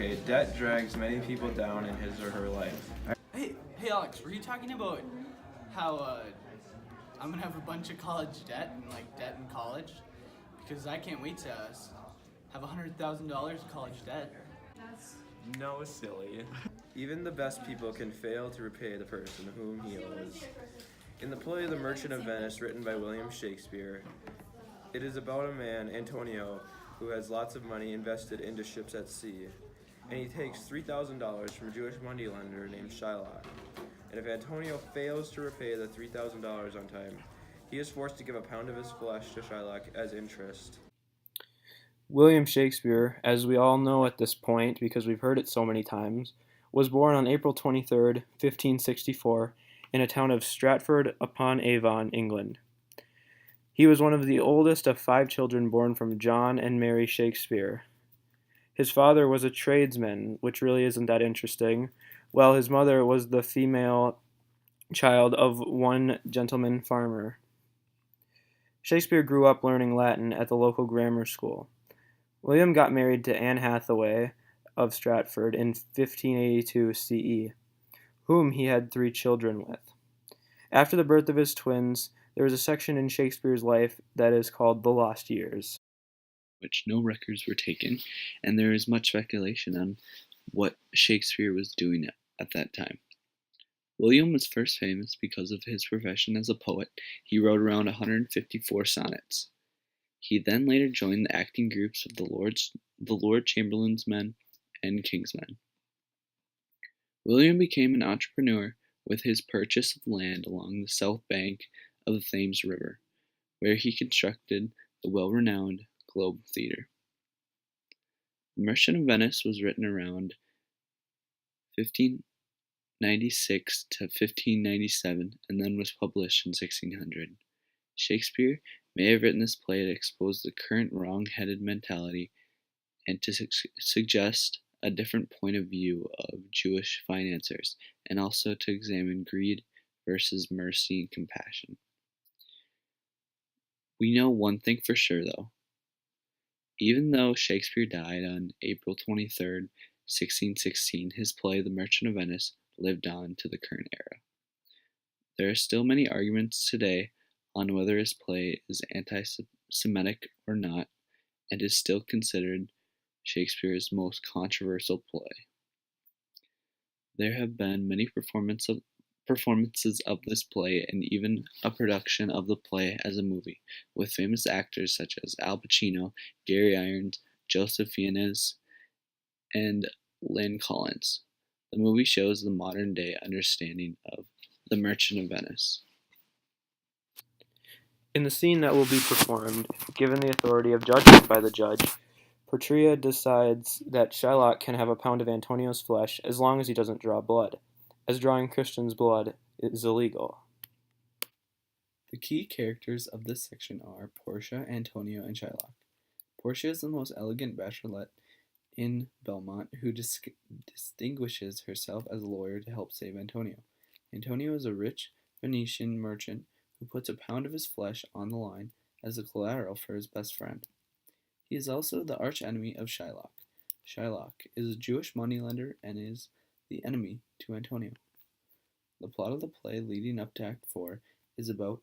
Okay, debt drags many people down in his or her life. Hey, Alex, were you talking about how I'm gonna have a bunch of college debt and like debt in college? Because I can't wait to have $100,000 of college debt. No, silly. Even the best people can fail to repay the person whom he owes. In the play The Merchant of Venice, written by William Shakespeare, it is about a man, Antonio, who has lots of money invested into ships at sea, and he takes $3,000 from a Jewish moneylender named Shylock. And if Antonio fails to repay the $3,000 on time, he is forced to give a pound of his flesh to Shylock as interest. William Shakespeare, as we all know at this point because we've heard it so many times, was born on April 23rd, 1564, in a town of Stratford-upon-Avon, England. He was one of the oldest of 5 children born from John and Mary Shakespeare. His father was a tradesman, which really isn't that interesting, while his mother was the female child of one gentleman farmer. Shakespeare grew up learning Latin at the local grammar school. William got married to Anne Hathaway of Stratford in 1582 CE, whom he had 3 children with. After the birth of his twins, there was a section in Shakespeare's life that is called the Lost Years, which no records were taken, and there is much speculation on what Shakespeare was doing at that time. William was first famous because of his profession as a poet. He wrote around 154 sonnets. He then later joined the acting groups of the Lord Chamberlain's men and King's men. William became an entrepreneur with his purchase of land along the south bank of the Thames River, where he constructed the well-renowned Globe Theatre. The Merchant of Venice was written around 1596 to 1597 and then was published in 1600. Shakespeare may have written this play to expose the current wrong-headed mentality and to suggest a different point of view of Jewish financiers, and also to examine greed versus mercy and compassion. We know one thing for sure, though. Even though Shakespeare died on April 23rd, 1616, his play The Merchant of Venice lived on to the current era. There are still many arguments today on whether his play is anti-Semitic or not, and is still considered Shakespeare's most controversial play. There have been many performances of this play and even a production of the play as a movie, with famous actors such as Al Pacino, Gary Irons, Joseph Fiennes, and Lynn Collins. The movie shows the modern-day understanding of The Merchant of Venice. In the scene that will be performed, given the authority of judgment by the judge, Portia decides that Shylock can have a pound of Antonio's flesh as long as he doesn't draw blood, as drawing Christians' blood is illegal. The key characters of this section are Portia, Antonio, and Shylock. Portia is the most elegant bachelorette in Belmont who distinguishes herself as a lawyer to help save Antonio. Antonio is a rich Venetian merchant who puts a pound of his flesh on the line as a collateral for his best friend. He is also the arch-enemy of Shylock. Shylock is a Jewish moneylender and is the enemy to Antonio. The plot of the play leading up to Act 4 is about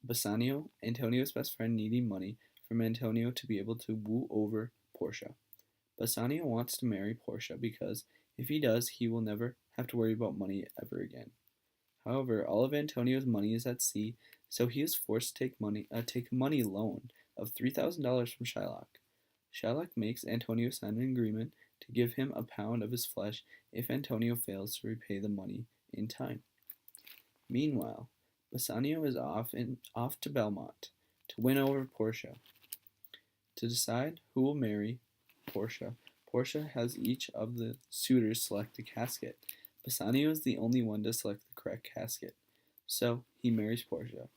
Bassanio, Antonio's best friend, needing money from Antonio to be able to woo over Portia. Bassanio wants to marry Portia because if he does, he will never have to worry about money ever again. However, all of Antonio's money is at sea, so he is forced to take a money loan of $3,000 from Shylock. Shylock makes Antonio sign an agreement to give him a pound of his flesh if Antonio fails to repay the money in time. Meanwhile, Bassanio is off to Belmont to win over Portia. To decide who will marry Portia, Portia has each of the suitors select a casket. Bassanio is the only one to select the correct casket, so he marries Portia.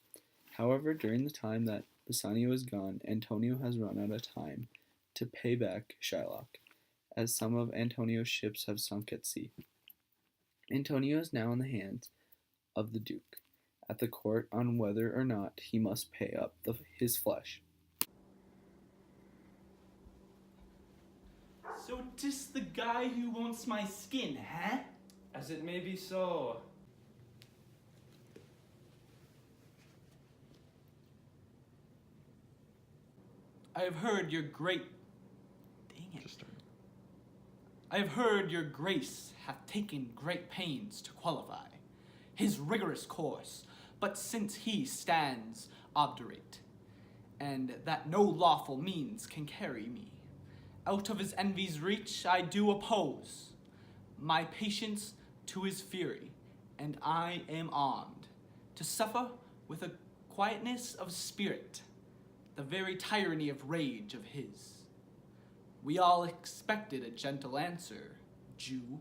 However, during the time that Bassanio is gone, Antonio has run out of time to pay back Shylock, as some of Antonio's ships have sunk at sea. Antonio is now in the hands of the Duke at the court on whether or not he must pay up his flesh. So just the guy who wants my skin, huh? As it may be so. I have heard your great... Dang it. I have heard your grace hath taken great pains to qualify his rigorous course, but since he stands obdurate, and that no lawful means can carry me, out of his envy's reach I do oppose my patience to his fury, and I am armed to suffer with a quietness of spirit the very tyranny of rage of his. We all expected a gentle answer, Jew.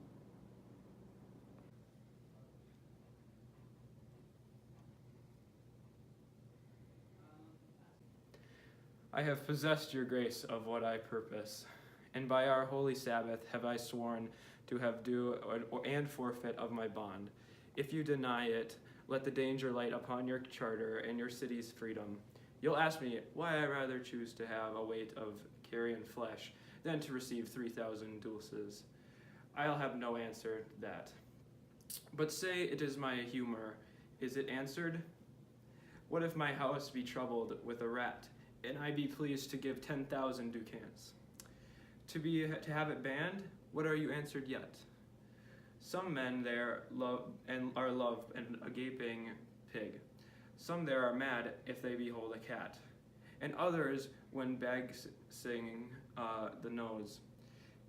I have possessed your grace of what I purpose, and by our holy Sabbath have I sworn to have due and forfeit of my bond. If you deny it, let the danger light upon your charter and your city's freedom. You'll ask me why I rather choose to have a weight of carrion flesh than to receive 3,000 dulces. I'll have no answer to that. But say it is my humor. Is it answered? What if my house be troubled with a rat, and I be pleased to give 10,000 ducats? To have it banned? What are you answered yet? Some men there are love and a gaping pig. Some there are mad if they behold a cat, and others, when bags sing the nose,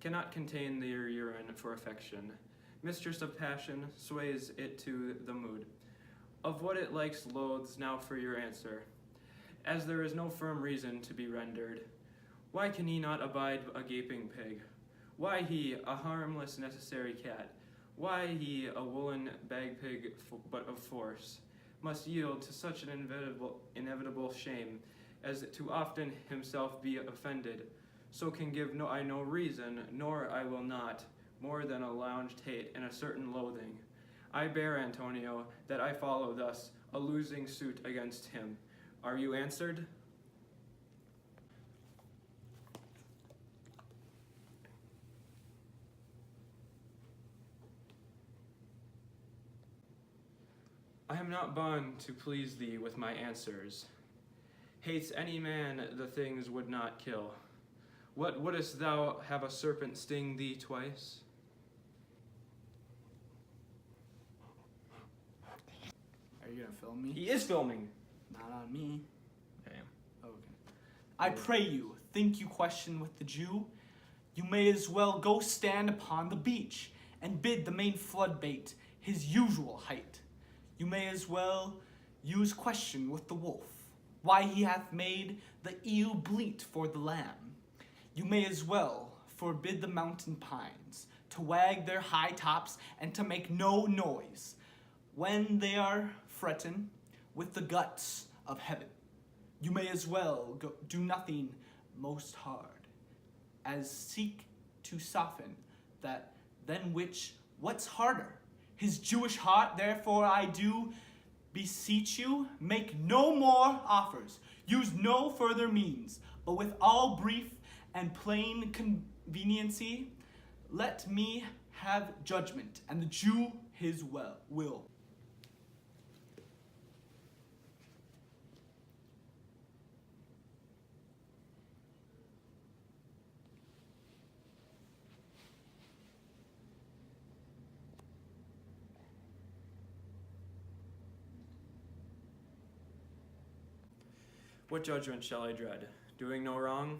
cannot contain their urine for affection. Mistress of passion sways it to the mood of what it likes loathes. Now for your answer, as there is no firm reason to be rendered. Why can he not abide a gaping pig? Why he, a harmless necessary cat? Why he, a woolen bag pig but of force, must yield to such an inevitable shame as to often himself be offended? So can give I no reason, nor I will not, more than a lounged hate and a certain loathing. I bear, Antonio, that I follow thus a losing suit against him. Are you answered? I am not bound to please thee with my answers. Hates any man the things would not kill. What wouldst thou have a serpent sting thee twice? Are you gonna film me? He is filming. Not on me. Damn. Okay. I pray you, think you question with the Jew? You may as well go stand upon the beach and bid the main flood bait his usual height. You may as well use question with the wolf, why he hath made the eel bleat for the lamb. You may as well forbid the mountain pines to wag their high tops and to make no noise when they are frettin' with the guts of heaven. You may as well do nothing most hard as seek to soften that than which what's harder. His Jewish heart, therefore I do beseech you, make no more offers, use no further means, but with all brief and plain conveniency, let me have judgment, and the Jew his will. What judgment shall I dread? Doing no wrong?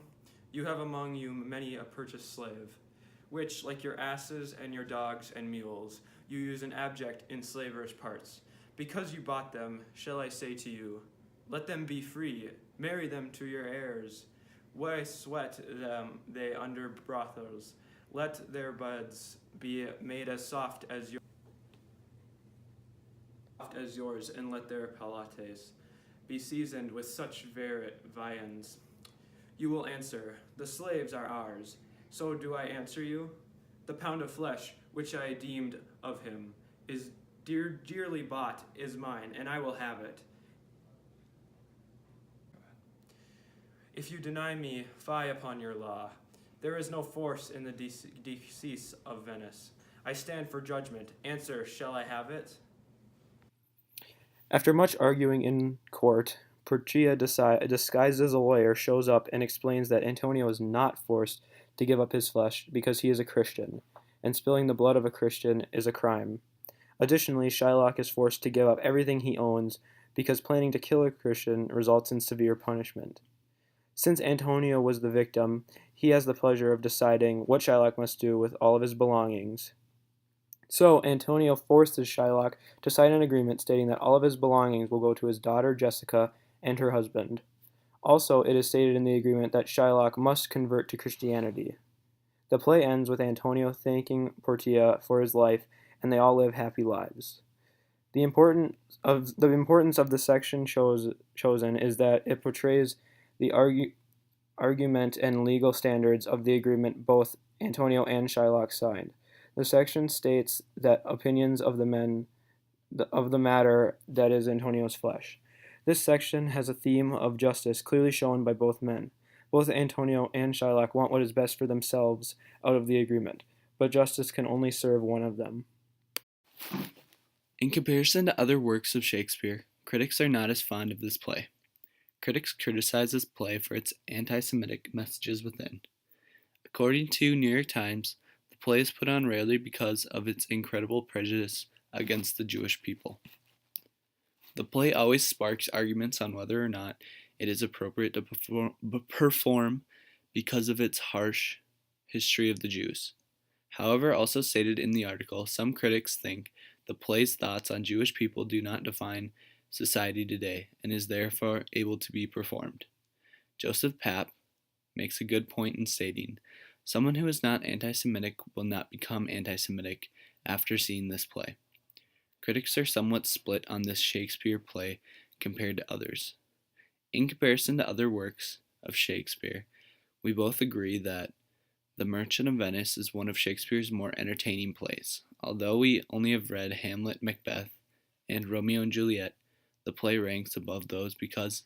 You have among you many a purchased slave, which, like your asses and your dogs and mules, you use in abject enslavers' parts. Because you bought them, shall I say to you, let them be free, marry them to your heirs. Why sweat them they under brothels? Let their buds be made as soft as yours, and let their palates be seasoned with such viands. You will answer, the slaves are ours. So do I answer you? The pound of flesh which I deemed of him is dearly bought is mine, and I will have it. If you deny me, fie upon your law. There is no force in the decease of Venice. I stand for judgment. Answer, shall I have it? After much arguing in court, Porcia, disguised as a lawyer, shows up and explains that Antonio is not forced to give up his flesh because he is a Christian, and spilling the blood of a Christian is a crime. Additionally, Shylock is forced to give up everything he owns because planning to kill a Christian results in severe punishment. Since Antonio was the victim, he has the pleasure of deciding what Shylock must do with all of his belongings. So, Antonio forces Shylock to sign an agreement stating that all of his belongings will go to his daughter Jessica and her husband. Also, it is stated in the agreement that Shylock must convert to Christianity. The play ends with Antonio thanking Portia for his life, and they all live happy lives. The importance of the section chosen is that it portrays the argument and legal standards of the agreement both Antonio and Shylock signed. The section states that opinions of the matter that is Antonio's flesh. This section has a theme of justice clearly shown by both men. Both Antonio and Shylock want what is best for themselves out of the agreement, but justice can only serve one of them. In comparison to other works of Shakespeare, critics are not as fond of this play. Critics criticize this play for its anti-Semitic messages within. According to New York Times, the play is put on rarely because of its incredible prejudice against the Jewish people. The play always sparks arguments on whether or not it is appropriate to perform because of its harsh history of the Jews. However, also stated in the article, some critics think the play's thoughts on Jewish people do not define society today and is therefore able to be performed. Joseph Papp makes a good point in stating, someone who is not anti-Semitic will not become anti-Semitic after seeing this play. Critics are somewhat split on this Shakespeare play compared to others. In comparison to other works of Shakespeare, we both agree that The Merchant of Venice is one of Shakespeare's more entertaining plays. Although we only have read Hamlet, Macbeth, and Romeo and Juliet, the play ranks above those because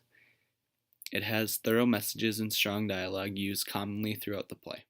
it has thorough messages and strong dialogue used commonly throughout the play.